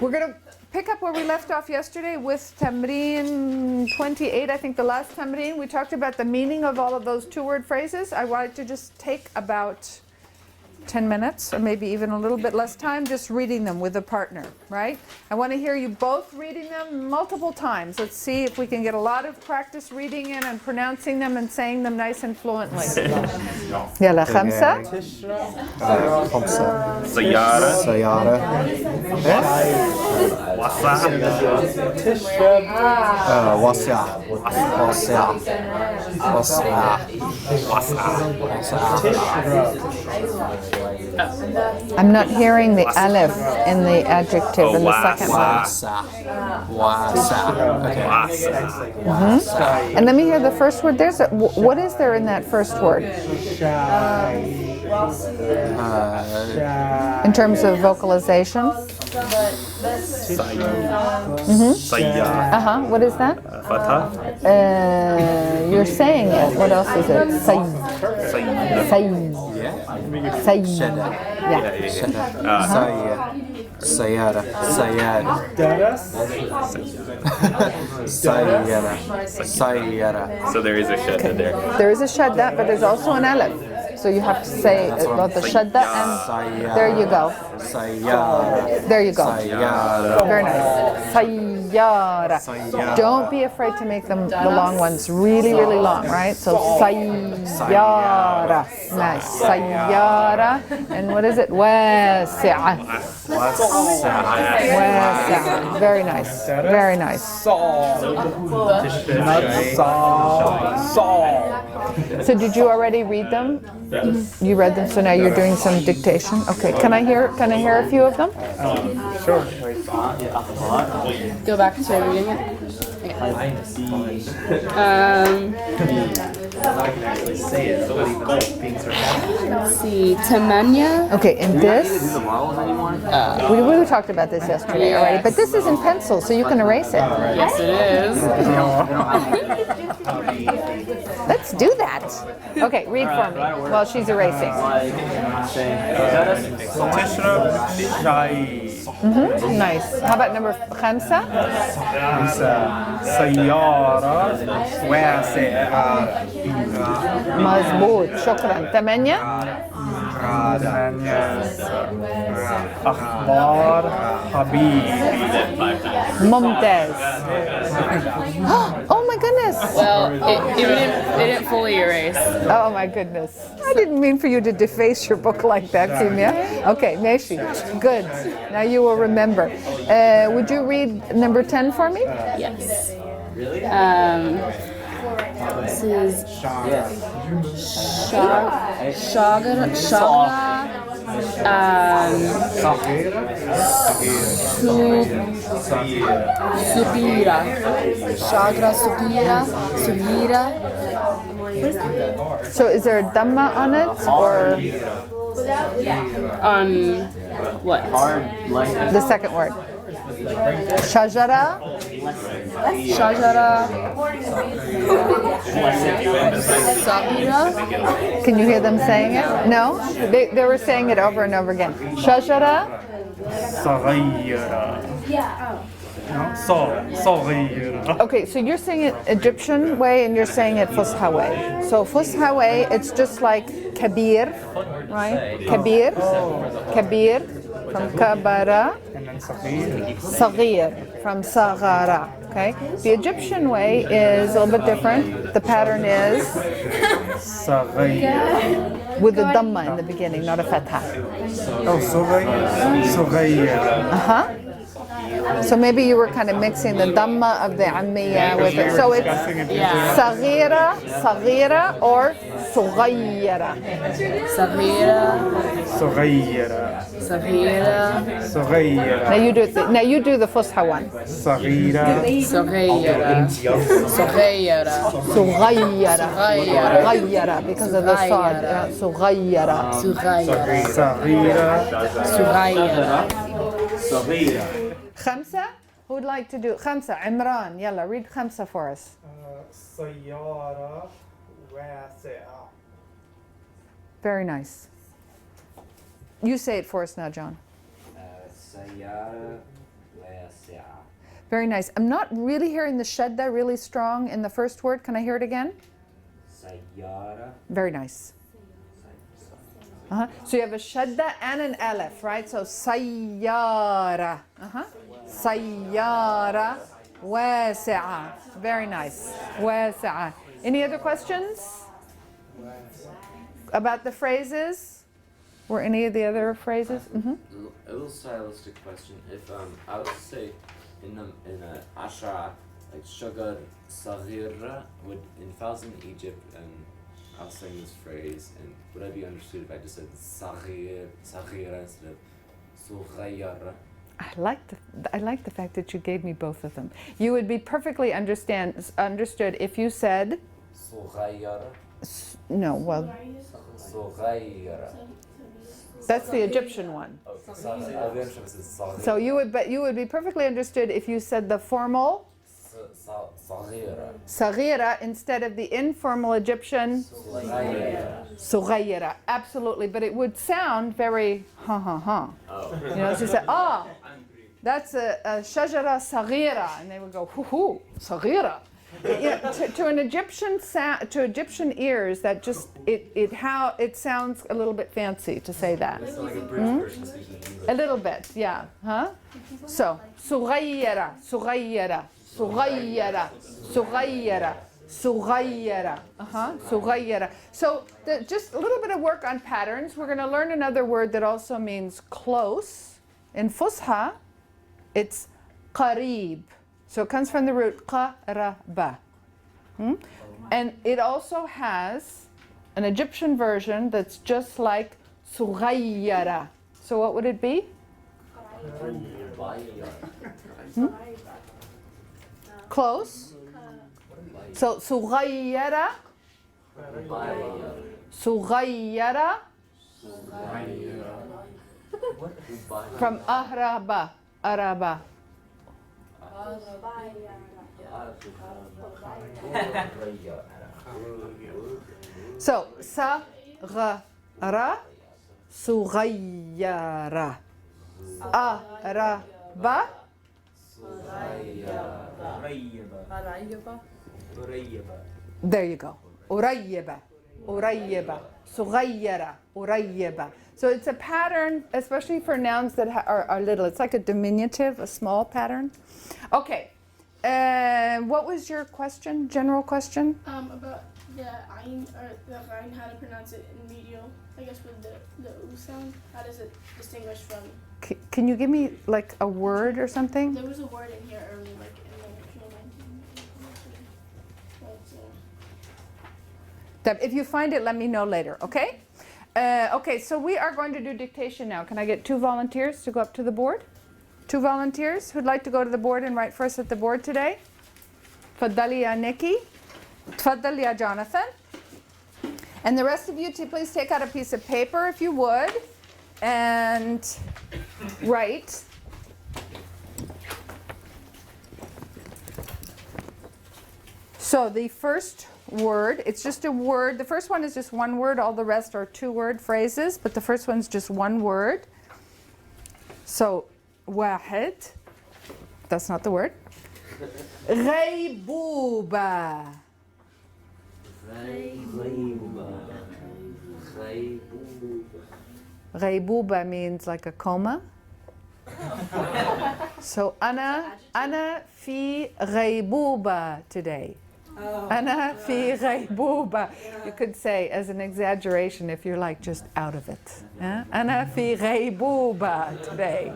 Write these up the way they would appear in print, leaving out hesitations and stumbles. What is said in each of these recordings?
We're going to pick up where we left off yesterday with Tmreen 28, I think the last Tmreen. We talked about the meaning of all of those two-word phrases. I wanted to just take about 10 minutes or maybe even a little bit less time just reading them with a partner, right? I want to hear you both reading them multiple times. Let's see if we can get a lot of practice reading in and pronouncing them and saying them nice and fluently. يلا 5 خمسة سيارة سيارة واسعة واسعة واسعة واسعة I'm not hearing the alif in the adjective in the second one. واسعة واسعة And let me hear the first word. What is there in that first word? In terms of vocalization? سيارة What is that? فتحة You're saying it. What else is it? Say. Yeah. سيارة سيارة سيارة سيارة So there is a shadda there. There is a shadda, but there's also an alif. So you have to say about the shadda and there you go. سيارة There you go. سيارة Very nice. Sayyara. Don't be afraid to make them the long ones really, really long, right? So sayyara. Nice. Sayyara. And what is it? Wasi'a. Wasi'a. Very nice. Very nice. So did you already read them? You read them, so now you're doing some dictation. Okay. Can I hear a few of them? Sure. Go back to reading it. Let's see. Tamanya. Okay, and this, we talked about this yesterday already, but this is in pencil, so you can erase it. Yes, it is. Let's do that. Okay, read for me while she's erasing. تشرب شاي Nice. How about number 5? سيارة واسعة مظبوط. شكرا. 8. أخبار حبيب ممتاز. Oh my goodness. Well, it didn't fully erase. Oh my goodness. I didn't mean for you to deface your book like that, Simia. Okay, Meshi. Good. Now you will remember. Would you read number 10 for me? Yes. This is Shagara, Subira. Shagra, Subira. So is there a dhamma on it or On what? the second word? Shajara? Shajara. Sabira. Can you hear them saying it? No? They were saying it over and over again. Shajara? صغيرة صغيرة. Okay, so you're saying it Egyptian way and you're saying it Fusha way. So Fusha way, it's just like Kabir, right? Kabir from Kabara. Saghir from Saghara. Okay? The Egyptian way is a little bit different. The pattern is صغيرة with a dhamma in the beginning, not a fatha. أو صغيرة. So maybe you were kind of mixing the dhamma of the ammiya with it. So it's saghira, saghira, or sughayyara. Sabira. صغيرة Sabira. صغيرة Now you do the Fusha one. صغيرة Soghayara. Soghayara. Sughayyara. Ghayyara because of the sad. Sughayyara. Sughayara. صغيرة Sughayara. 5? Who would like to do 5? Imran, yalla, read 5 for us. سيارة واسعة. Very nice. You say it for us now, John. سيارة واسعة. Very nice. I'm not really hearing the shadda really strong in the first word. Can I hear it again? سيارة. Very nice. So you have a shadda and an alif, right? So sayyara. Sayyara wasi'a. Very nice. Wasi'a. Any other questions about the phrases? Or any of the other phrases? A little stylistic question. If I was to say in a ashra, like shagar saghira, if I was in Egypt and I was saying this phrase, and would I be understood if I just said saghira instead of sughayara? I like the fact that you gave me both of them. You would be perfectly understood if you said Sughayara. no. Well, Sughayara. that's the Egyptian one. So you would be perfectly understood if you said the formal saghira instead of the informal Egyptian sughayra. Absolutely, but it would sound very ha ha ha. You know, she said, that's a shajara saghira, and they would go hoo hoo saghira. To an Egyptian to Egyptian ears, that just it sounds a little bit fancy to say that. A little bit, yeah. So sughayra, sughayra, sughayra, sughayra, sughayra. Sughayra. So just a little bit of work on patterns. We're going to learn another word that also means close. In Fusha, it's qareeb. So it comes from the root qaraba. And it also has an Egyptian version that's just like sughayyara. So what would it be? Close. So sughayyara. Sughayyara. From ahraba. Araba. So saghara sughayyara araba there you go urayyiba urayyiba sughayyara urayyiba. So it's a pattern, especially for nouns that are little. It's like a diminutive, a small pattern. Okay. What was your question? General question? About the ayn or the ghain, how to pronounce it in medial. I guess with the u sound. How does it distinguish from? Can you give me like a word or something? There was a word in here earlier, like in the original 19. If you find it, let me know later. Okay. Okay. So we are going to do dictation now. Can I get 2 volunteers to go up to the board? 2 volunteers who'd like to go to the board and write for us at the board today? Tfaddali ya Nikki. Tfaddal ya Jonathan. And the rest of you, please take out a piece of paper if you would and write. So the first word, it's just a word. The first one is just one word. All the rest are 2-word phrases, but the first one's just one word. So واحد, that's not the word. غيبوبة. غيبوبة means like a coma. So أنا في غيبوبة today. أنا في غيبوبة. You could say as an exaggeration if you're like just out of it. أنا في غيبوبة today.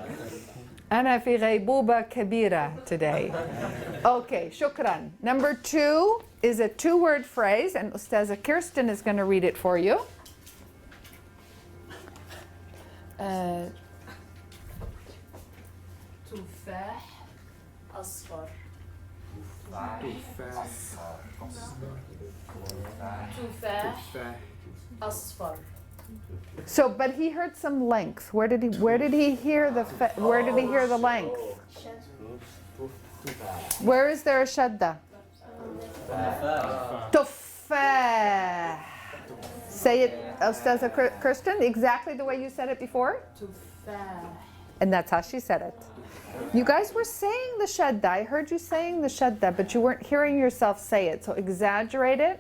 أنا في غيبوبة كبيرة today. Okay, shukran. Number 2 is a 2-word phrase, and Ustaza Kirsten is going to read it for you. تفاح أصفر. تفاح أصفر. So, but he heard some length. Where did he hear the length? Where is there a shadda? Tufah. Say it, Ustaza Kirsten, exactly the way you said it before. تفاح. And that's how she said it. You guys were saying the shadda. I heard you saying the shadda, but you weren't hearing yourself say it. So exaggerate it.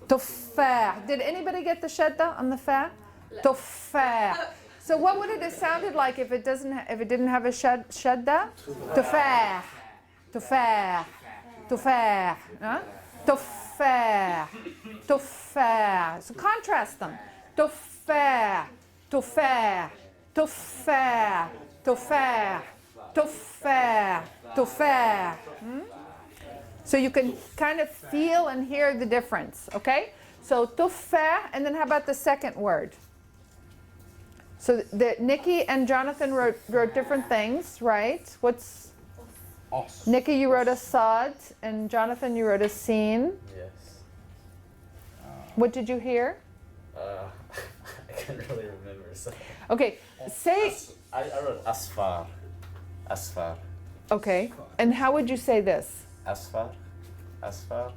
Tuffah. Did anybody get the shadda on the fa? Tuffah. So what would it have sounded like if it didn't have a shadda? Tuffah. Tuffah. Tuffah. Huh? Tuffah. Tuffah. So contrast them. Tuffah. Tuffah. Tuffah. Tuffah. Tuffah. Tuffah. So you can kind of feel and hear the difference, okay? So tuffah, and then how about the second word? So Nikki and Jonathan wrote different things, right? What's Nikki, you wrote a sad, and Jonathan, you wrote a sin. Yes. What did you hear? I can't really remember. So. Okay, say. I wrote asfar. Asfar. Okay, and how would you say this? Asfar. Asfar.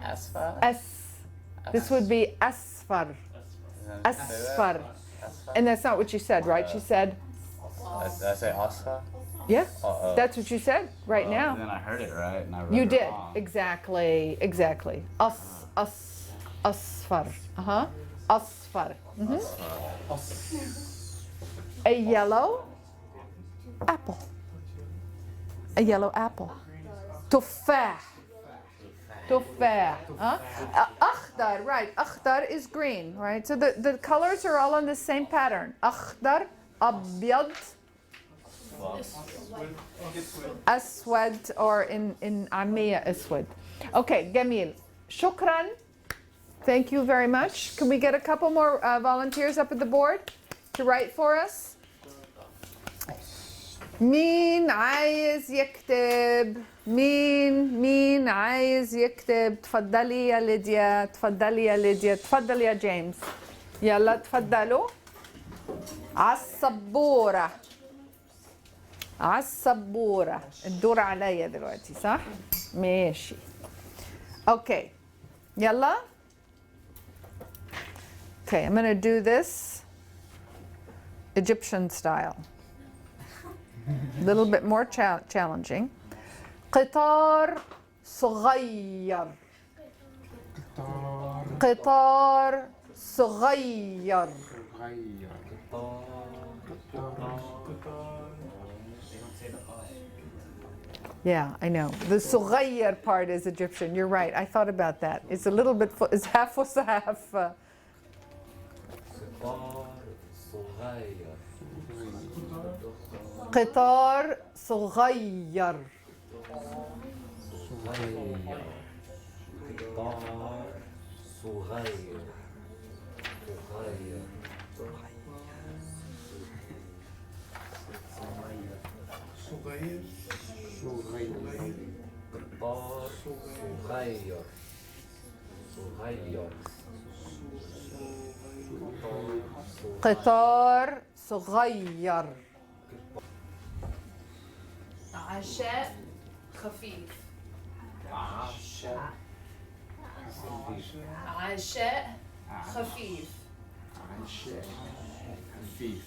Asfar. S. This would be asfar. Asfar. And that's not what you said, right? You said. Did I say asfar? Yeah, that's what you said right And now. then I heard it right, and I wrote You it did wrong. exactly. Asfar. Asfar. A yellow apple. A yellow apple. Tuffah. Tuffah. Akhdar, right. Akhdar is green, right? So the colors are all on the same pattern. Akhdar, abyad, aswad, or in Amiya, aswad. Okay, Gamil. Shukran. Thank you very much. Can we get a couple more volunteers up at the board to write for us? مين عايز يكتب؟ مين عايز يكتب؟ تفضلي يا ليديا، تفضلي يا ليديا، تفضل يا جيمس. يلا تفضلوا. عالسبورة. عالسبورة. الدور عليا دلوقتي صح؟ ماشي. اوكي. يلا. Okay, I'm going to do this Egyptian style. A little bit more challenging. قطار صغير. قطار صغير. Yeah, I know. The صغير part is Egyptian. You're right. I thought about that. It's a little bit, it's half was half. قطار صغير. قطار صغير. عشاء خفيف. عشاء عشاء خفيف. عشاء خفيف.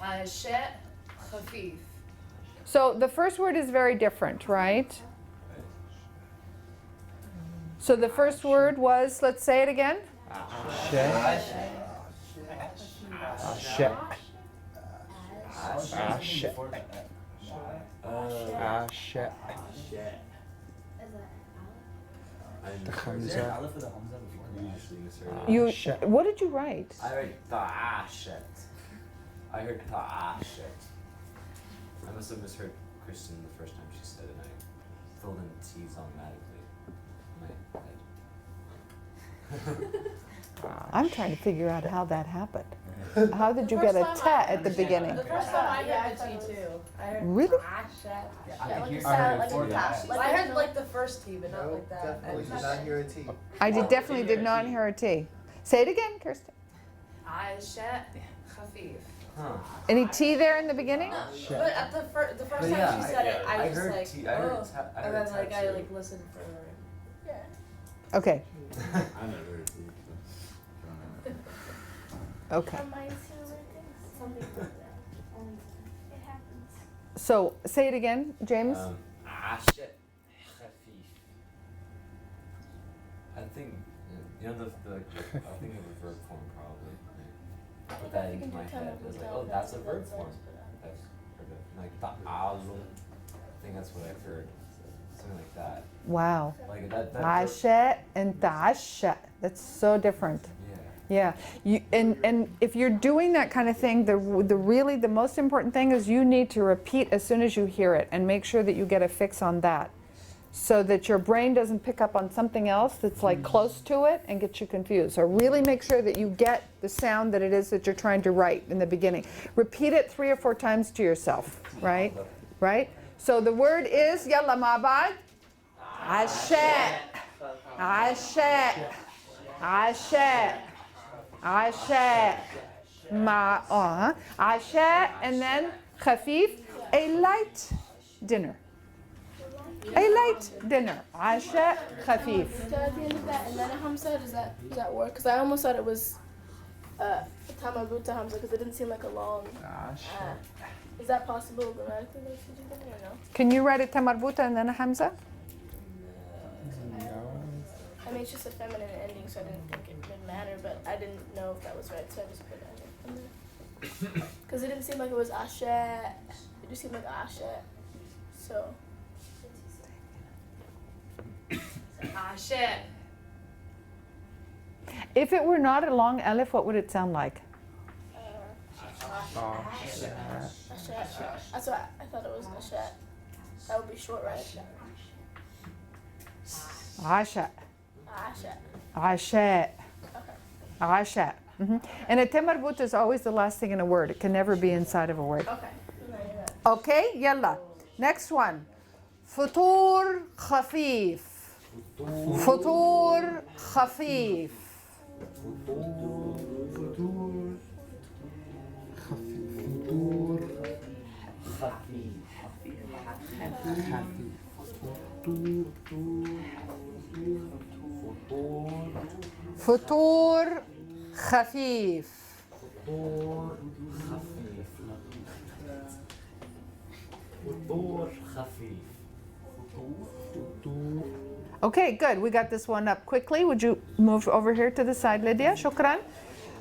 عشاء خفيف. So the first word is very different, right? So the first word was, let's say it again. You, what did you write? I heard ta'ashat. I heard ta'ashat. I must have misheard Kristen the first time she said it, and I filled in T's automatically in my head. I'm trying to figure out how that happened. How did you get a ta at the beginning? The first time I got a T too. I heard Really? Yeah, like you said, like a tash. Like I heard like the first T, but not like that. Definitely did not hear a T. I definitely did not hear a T. Say it again, Kirsten. عشاء خفيف. Any T there in the beginning? But at the first time yeah, she said it, I was heard like, T- I heard oh. ta- I And heard then like I tattoo. like listened for. Okay. I never heard T. Okay. Mine too, something like that. It happens. So say it again, James. عشاء خفيف. I think, you know, I'll think of a verb form probably. Put that into my head. It's like, oh, that's a verb form. That's like ta'alum. I think that's what I've heard. Something like that. Wow. Like that. عشاء and تعشى. That's so different. Yeah. Yeah. And if you're doing that kind of thing, the most important thing is you need to repeat as soon as you hear it and make sure that you get a fix on that, so that your brain doesn't pick up on something else that's like close to it and get you confused. So really make sure that you get the sound that it is that you're trying to write in the beginning. Repeat it 3 or 4 times to yourself, right? Right? So the word is, يلا مع بعض. عشاء. عشاء. عشاء. عشاء. عشاء, and then خفيف, a light dinner. A light dinner. عشاء خفيف. So at the end of that, and then a hamza, does that work? Because I almost thought it was tamabuta hamza, because it didn't seem like a long. Is that possible grammatically or no? Can you write it tamarbuta and then a hamza? I mean, it's just a feminine ending, so I didn't think it would matter, but I didn't know if that was right, so I just put it in there. Because it didn't seem like it was asha. It just seemed like asha. So. عشاء. If it were not a long alif, what would it sound like? Asha. That's what I thought it was asha. That would be short, right? عشاء. Asha. عشاء. عشاء. And a temarbut is always the last thing in a word. It can never be inside of a word. Okay. Okay, يلا. Next one. فطور خفيف. فطور خفيف. فطور خفيف. Okay, good. We got this one up quickly. Would you move over here to the side, Lydia? Shukran.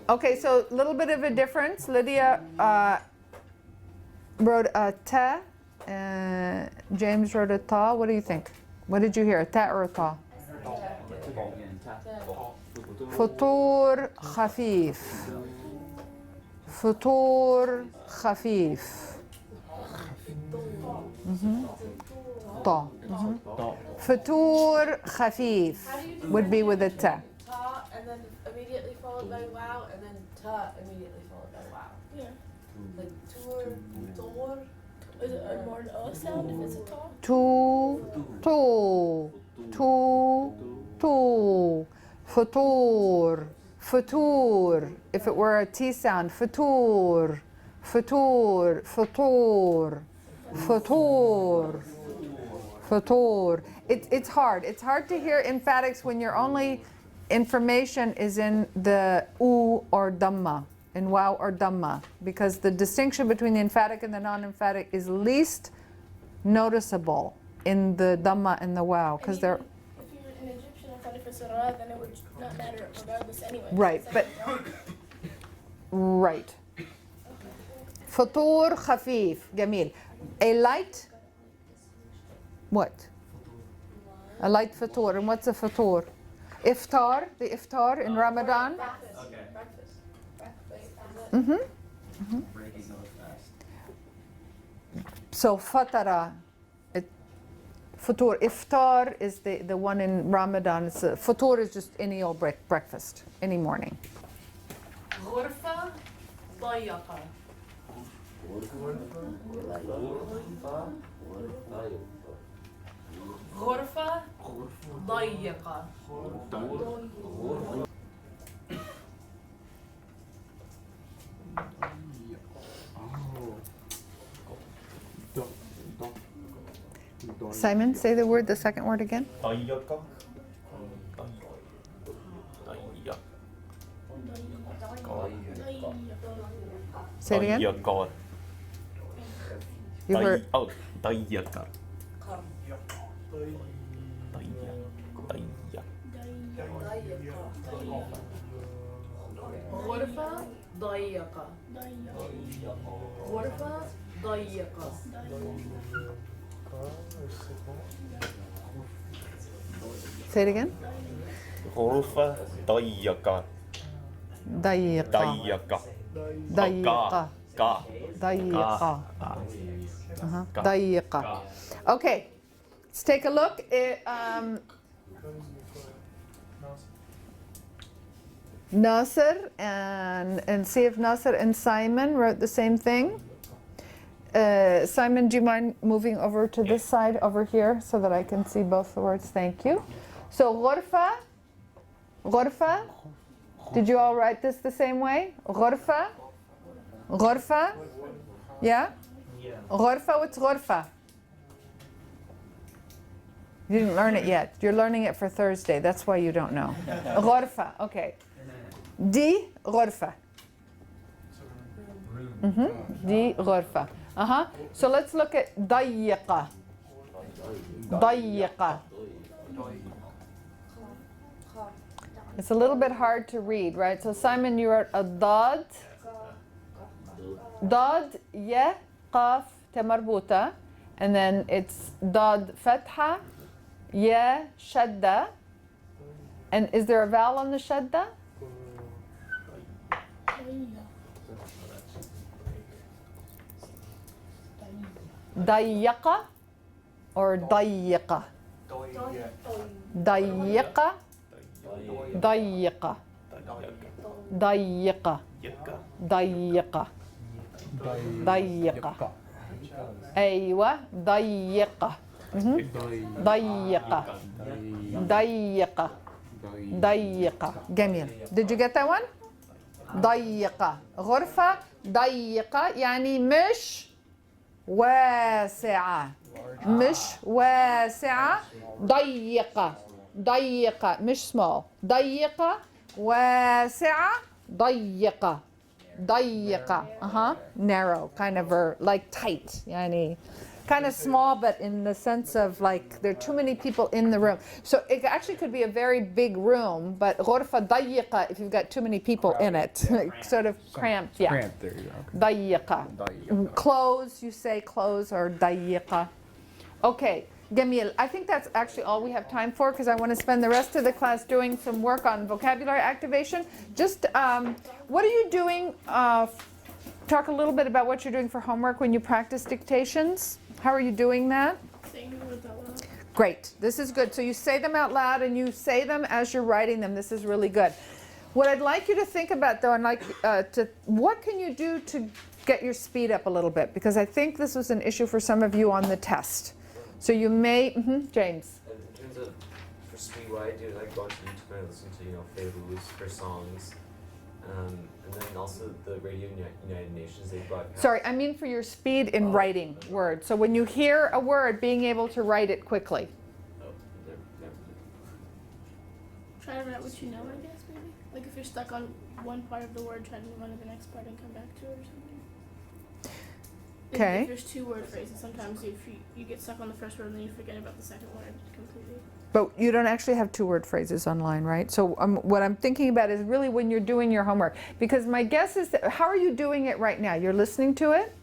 Okay, so a little bit of a difference. Lydia wrote a ta. James wrote a ta. What do you think? What did you hear? A ta or a ta? فطور خفيف. فطور خفيف. طا. فطور خفيف would be with a ta. Ta and then immediately followed by wow, and then ta immediately followed by wow. Yeah. Like tour. Is it more an O sound if it's a ta? تو. فطور. فطور. If it were a T sound, فطور. فطور. فطور. فطور. فطور. It's hard. It's hard to hear emphatics when your only information is in the U or Dhamma, in Wow or Dhamma, because the distinction between the emphatic and the non-emphatic is least noticeable in the Dhamma and the Wow, because they're... If you were in Egyptian, I thought if it's a ra, then it would not matter regardless anyway. Right, but... Right. فطور خفيف. جميل. A light... What? A light fatur. And what's a fatur? Iftar, the iftar in Ramadan. So fatara, fatur. Iftar is the one in Ramadan. Fatur is just any old breakfast, any morning. غرفة ضيقة. غرفة ضيقة. Simon, say the word, the second word again. ضيقة. Say it again. ضيقات. You heard. ضيق. غرفة ضيقة. غرفة ضيقة. Say it again. غرفة ضيقة. ضيقة. ضيقة. ضيقة. قا. ضيقة. ضيقة. Okay, let's take a look. Nasser and see if Nasser and Simon wrote the same thing. Simon, do you mind moving over to this side over here so that I can see both the words? Thank you. So غرفة. غرفة. Did you all write this the same way? غرفة. غرفة. Yeah? غرفة. What's غرفة? You didn't learn it yet. You're learning it for Thursday. That's why you don't know. غرفة. Okay. دي غرفة. دي غرفة. So let's look at ضيقة. ضيقة. It's a little bit hard to read, right? So Simon, you wrote a ضاد. ضاد ي قاف ت مربوطة, and then it's ضاد فتحة ي شدة. And is there a vowel on the shadda? ضيقة or ضيقة? ضيقة. ضيقة. ضيقة. ضيقة. ضيقة. أيوة ضيقة. ضيقة. ضيقة. ضيقة. جميل. Did you get that one? ضيقة. غرفة ضيقة يعني مش واسعة. مش واسعة. ضيقة. ضيقة مش small. ضيقة واسعة. ضيقة. ضيقة. Narrow, kind of like tight. يعني kind of small, but in the sense of like there are too many people in the room. So it actually could be a very big room, but غرفة ضيقة if you've got too many people in it. Sort of cramped, yeah. Cramped, there you go. ضيقة. Close, you say close or ضيقة. Okay, جميل. I think that's actually all we have time for because I want to spend the rest of the class doing some work on vocabulary activation. Just what are you doing? Talk a little bit about what you're doing for homework when you practice dictations. How are you doing that? Saying the words out loud. Great. This is good. So you say them out loud and you say them as you're writing them. This is really good. What I'd like you to think about though, and like what can you do to get your speed up a little bit? Because I think this was an issue for some of you on the test. So you may, James. In terms of for speed, what I do is I go to YouTube and I listen to favorites for songs, and then also the Radio United Nations, they broadcast. Sorry, I mean for your speed in writing words. So when you hear a word, being able to write it quickly. Try to write what you know, I guess, maybe. Like if you're stuck on one part of the word, try to move on to the next part and come back to it or something. Okay. If there's two word phrases, sometimes if you get stuck on the first word and then you forget about the second word completely. But you don't actually have two word phrases online, right? So what I'm thinking about is really when you're doing your homework. Because my guess is that, how are you doing it right now? You're listening to it?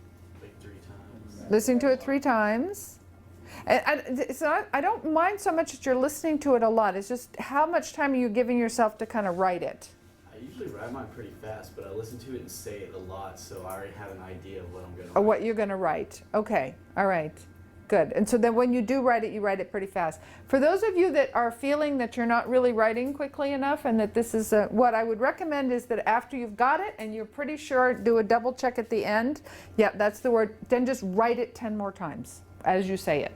Like 3 times. Listening to it 3 times. And it's not, I don't mind so much that you're listening to it a lot. It's just how much time are you giving yourself to kind of write it? I usually write mine pretty fast, but I listen to it and say it a lot, so I already have an idea of what I'm going to Or write. what you're going to write. Okay, all right. Good. And so then when you do write it, you write it pretty fast. For those of you that are feeling that you're not really writing quickly enough and that this is what I would recommend is that after you've got it and you're pretty sure, do a double check at the end. Yeah, that's the word. Then just write it 10 more times as you say it.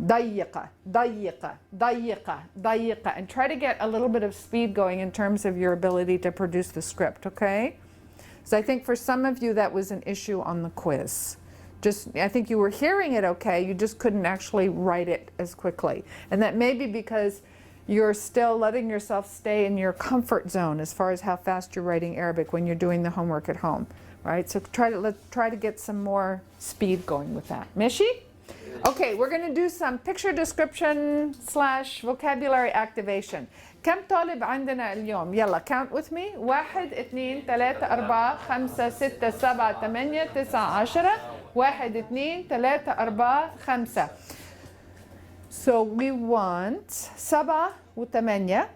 ضيقة, ضيقة, ضيقة, ضيقة. And try to get a little bit of speed going in terms of your ability to produce the script, okay? So I think for some of you that was an issue on the quiz. I think you were hearing it okay, you just couldn't actually write it as quickly. And that may be because you're still letting yourself stay in your comfort zone as far as how fast you're writing Arabic when you're doing the homework at home. right? So let's try to get some more speed going with that. ماشي? Okay, we're going to do some picture description / vocabulary activation. كم طالب عندنا اليوم؟ يلا count with me. 1 2 3 4 5 6 7 8 9 10. 1 2 3 4 5. So we want 7 و8.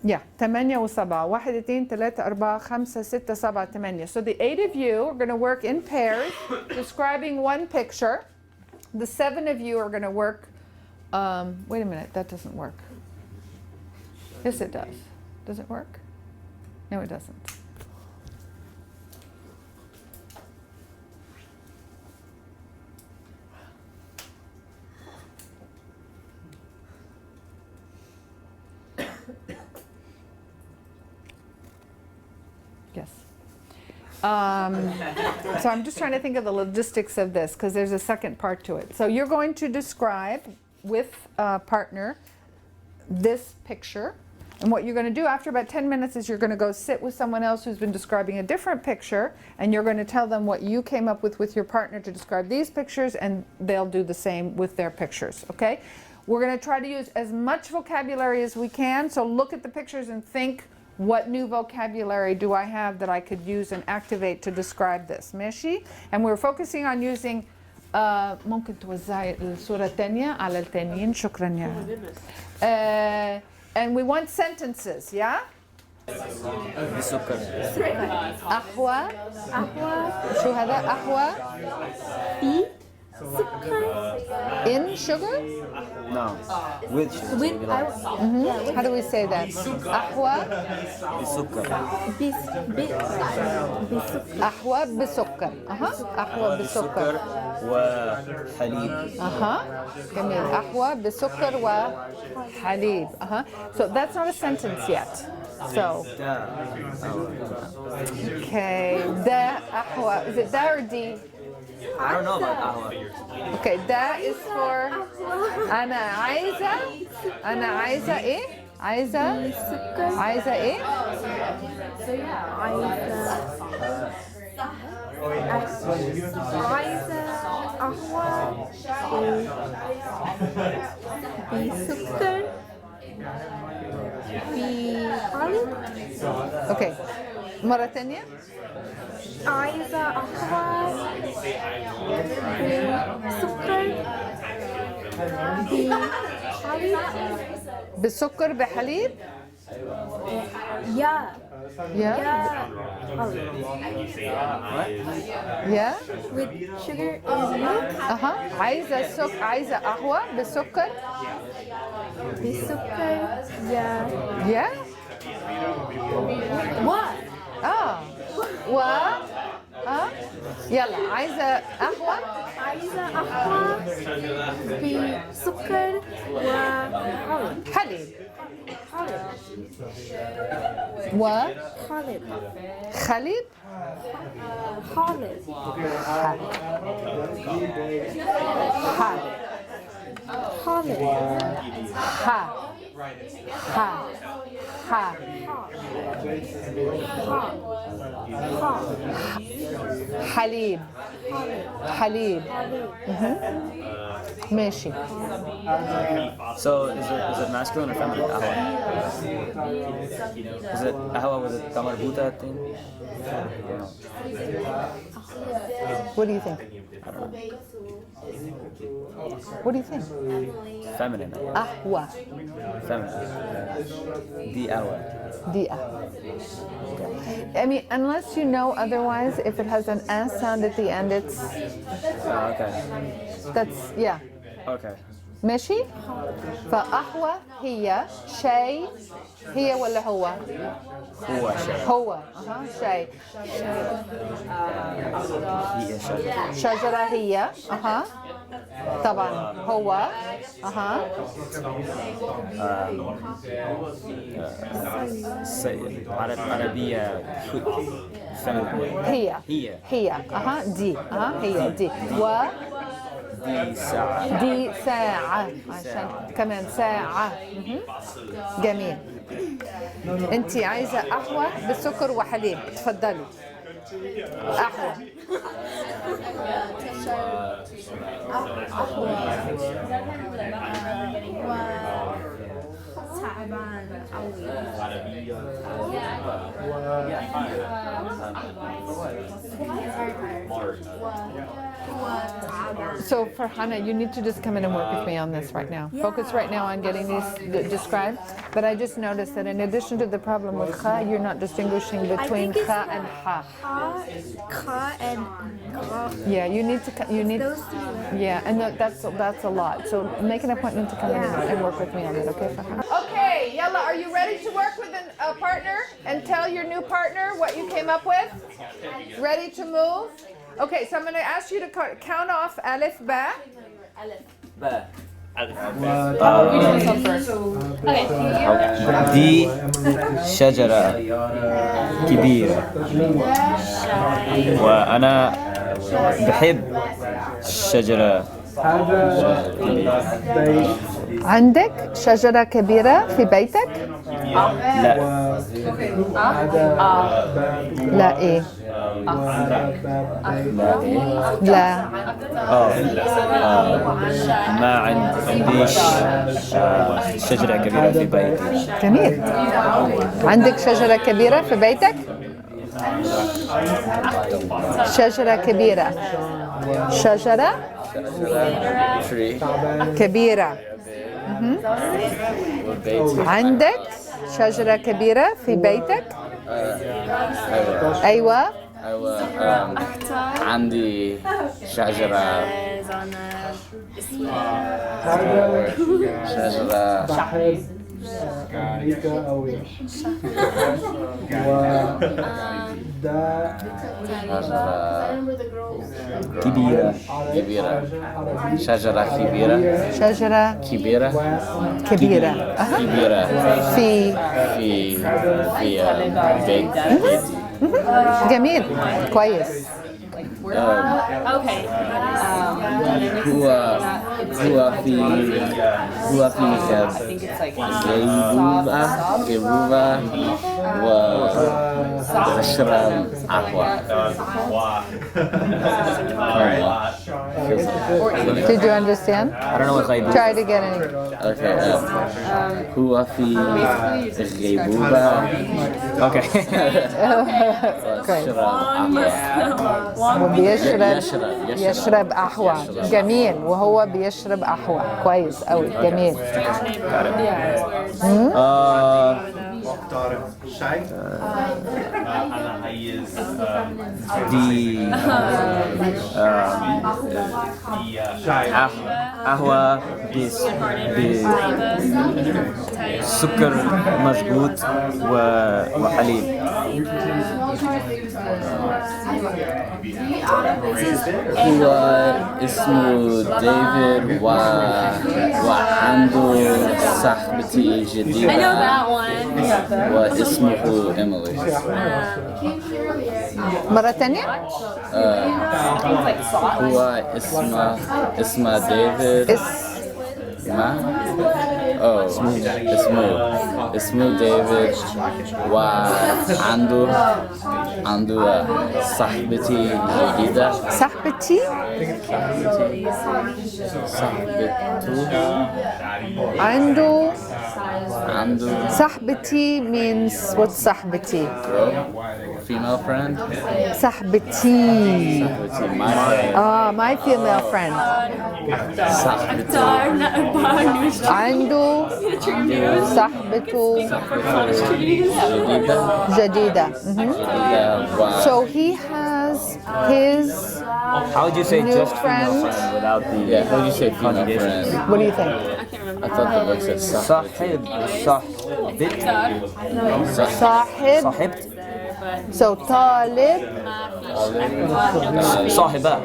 Yeah, 8 و7. 1 2 3 4 5 6 7 8. So the 8 of you are going to work in pairs describing one picture. The 7 of you are going to work, wait a minute, that doesn't work. Yes, it does. Does it work? No, it doesn't. Yes. So I'm just trying to think of the logistics of this because there's a second part to it. So you're going to describe with a partner this picture. And what you're going to do after about 10 minutes is you're going to go sit with someone else who's been describing a different picture, and you're going to tell them what you came up with your partner to describe these pictures, and they'll do the same with their pictures, okay? We're going to try to use as much vocabulary as we can, so look at the pictures and think, what new vocabulary do I have that I could use and activate to describe this? ماشي? And we're focusing on using ممكن توزعي الصورة الثانية على الثانيين شكرا يا and we want sentences, yeah? بسكر. أحوى شو هذا أحوى in sugar? No. With sugar. How do we say that? أحوى بسكر. أحوى بسكر. أحوى بسكر. وحليب. جميل. أحوى بسكر وحليب. So that's not a sentence yet. So. Okay. Da أحوى. Is it da or di? I don't know about قهوة. Okay, that is for أنا عايزة إيه؟ عايزة إيه؟ عايزة قهوة بسكر بحليب. Okay, مرة تانية. عايزة قهوة بسكر بحليب. بسكر بحليب؟ يا Yeah? with sugar and milk. عايزة قهوة بسكر؟ بسكر Yeah? What? يلا عايزة قهوة بسكر حليب خالب خليب خالب خالب حليب ماشي. So is it masculine or feminine? قهوة. Is it قهوة with a مربوطة thing? What do you think? What do you think? Feminine. قهوة. Feminine. دي قهوة. دي قهوة. I mean, unless you know otherwise, if it has an S sound at the end, it's. Oh, okay. That's yeah. Okay. ماشي؟ فقهوة هي شاي هي ولا هو؟ هو شيء. هو شاي. هي شجرة. شجرة هي طبعا هو عربية feminine. هي دي هي دي و دي ساعة عشان كمان ساعة. جميل. انتي عايزة قهوة بالسكر وحليب، تفضلي. أحوى. So for Hannah, you need to just come in and work with me on this right now. Focus right now on getting these described. But I just noticed that in addition to the problem with kha, you're not distinguishing between kha and ha. Ka and ga. Yeah, you need to. Those two. Yeah, and that's a lot. So make an appointment to come in and work with me on it, okay? Okay, Yalla, are you ready to work with a partner and tell your new partner what you came up with? Ready to move? Okay, so I'm going to ask you to count off Alif Baa. Alif. Baa. دي شجرة كبيرة وأنا بحب شجرة عندك شجرة كبيرة في بيتك؟ لا لا إيه؟ لا ما عنديش شجرة كبيرة في بيتي. جميل. عندك شجرة كبيرة في بيتك؟ شجرة كبيرة. شجرة كبيرة. عندك شجرة كبيرة في بيتك؟ أيوة. عندي شجرة كبيرة شجرة كبيرة شجرة كبيرة كبيرة. كبيرة في بيتي. جميل. كويس. هو في غيبوبة ويشرب قهوة. Did you understand? I don't know what غيبوبة. Try it again. Okay. هو في غيبوبة. Okay. كويس. وبيشرب يشرب قهوة. جميل. وهو بيشرب قهوة. كويس أوي. جميل. دي قهوة بسكر مظبوط وحليب. هو اسمه ديفيد وعنده صاحبتي جديدة واسمه إملاء. مرة تانية؟ هو اسمه ديفيد اسمه ديفيد وعنده صاحبتي جديدة. صاحبتي؟ عنده صاحبتي means what's صاحبتي? Female friend. صاحبتي. My female friend. عنده صاحبته جديدة. So he has his How would you say new just friend? female friend without the How do you say female friend? What do you think? I thought the book said صاحب صاحبت So طالب صاحبة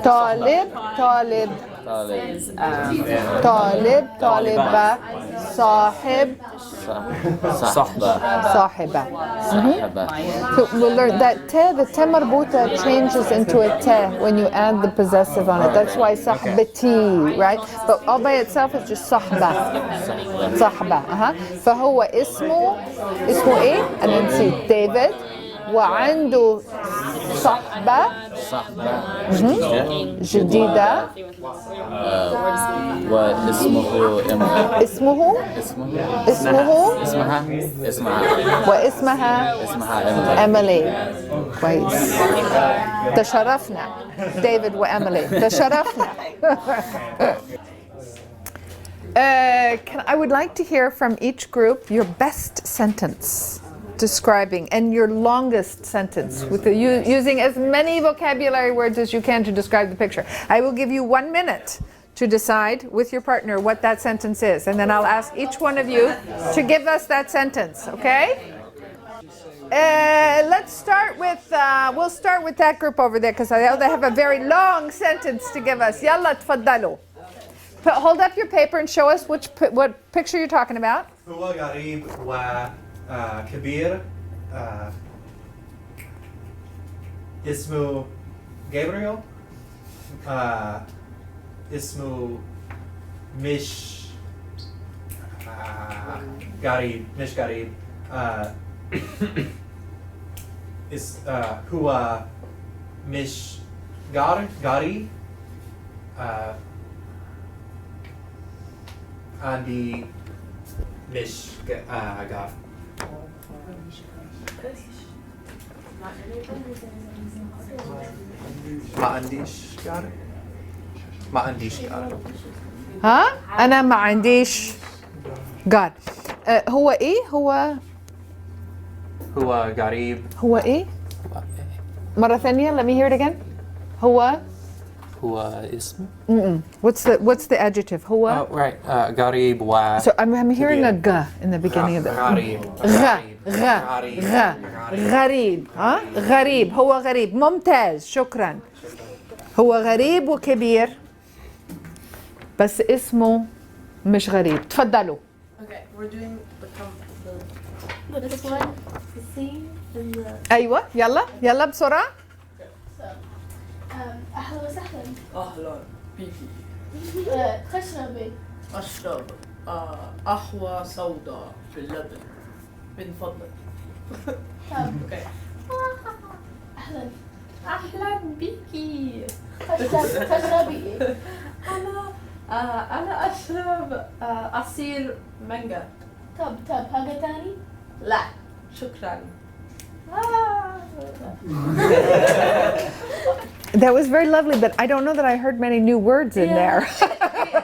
طالب طالبة صاحب صاحبة. So we'll learn that the te marbuta changes into a te when you add the possessive on it. That's why صاحبتي, right? But all by itself is just صحبة. فهو اسمه ايه؟ أنا نسيت. ديفيد وعنده صحبة صحبة جديدة. واسمه إملاء. اسمه اسمها واسمها إملاء. إميلي. كويس. تشرفنا ديفيد وإميلي، تشرفنا. I would like to hear from each group your best sentence describing and your longest sentence with using as many vocabulary words as you can to describe the picture. I will give you 1 minute to decide with your partner what that sentence is, and then I'll ask each one of you to give us that sentence, okay? Let's start with, we'll start with that group over there because I know they have a very long sentence to give us. Yalla tfaddalu. Hold up your paper and show us what picture you're talking about. هو غريب وكبير اسمه جابرييل اسمه مش غريب هو مش غريب عندي مش غريب ما عنديش غريب ها؟ أنا ما عنديش جار. هو إيه؟ هو غريب هو إيه؟ مرة ثانية. Let me hear it again. هو اسم. What's the adjective? هو. Right. غريب و. So I'm hearing a g in the beginning of the. غريب. ها؟ غريب. هو غريب. ممتاز. شكرا. هو غريب وكبير بس اسمه مش غريب. تفضلوا. Okay, we're doing This one, the scene, and the. أيوة يلا بسرعة. أهلا وسهلا. أهلا بيكي. تشربي. أشرب قهوة سوداء باللبن من فضلك. أهلا بيكي. تشربي. أنا أشرب عصير مانجا. طب حاجة تاني؟ لا شكرا. That was very lovely, but I don't know that I heard many new words in there.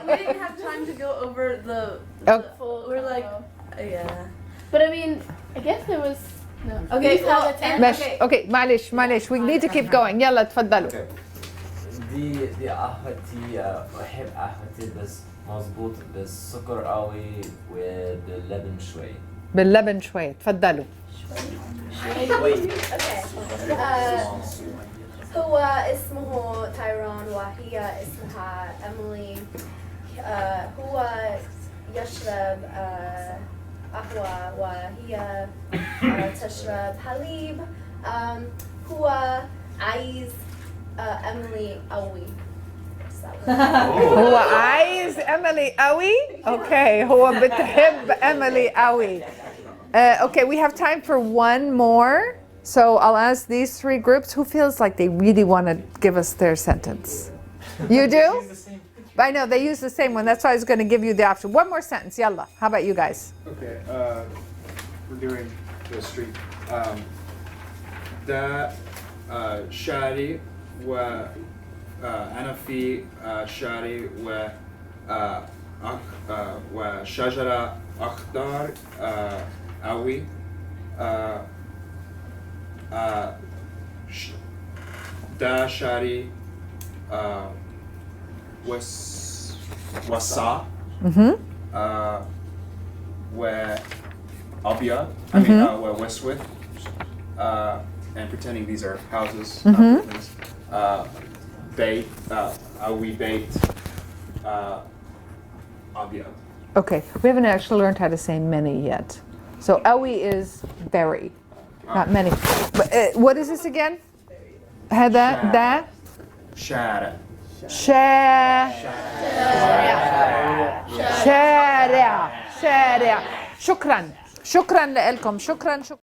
we didn't have time to go over the full. We're like, yeah. But I mean, I guess there was. No. Okay, well, Okay, معلش. We need to keep going. يلا تفضلوا. دي قهوتي أحب قهوتي بس مظبوط بالسكر قوي وباللبن شوي. باللبن شوي. تفضلوا. هو اسمه تايرون وهي اسمها إميلي. هو يشرب قهوة وهي تشرب حليب. هو عايز إميلي قوي. هو عايز إميلي قوي. Okay. هو بتحب إميلي قوي. Okay, we have time for one more. So I'll ask these three groups who feels like they really want to give us their sentence. You do? I know they use the same one. That's why I was going to give you the option. One more sentence. Yalla. How about you guys? Okay, we're doing the street. ده شاري وأنا في شاري وشجرة أخضر قوي. ده شاري وسع وأبيض. وأسود. And pretending these are houses, not buildings. Bait, we bait أبيض. Okay, we haven't actually learned how to say many yet. So awi is very, not many. But, what is this again? هذا ده شارع. شارع. شكرا لكم. شكرا.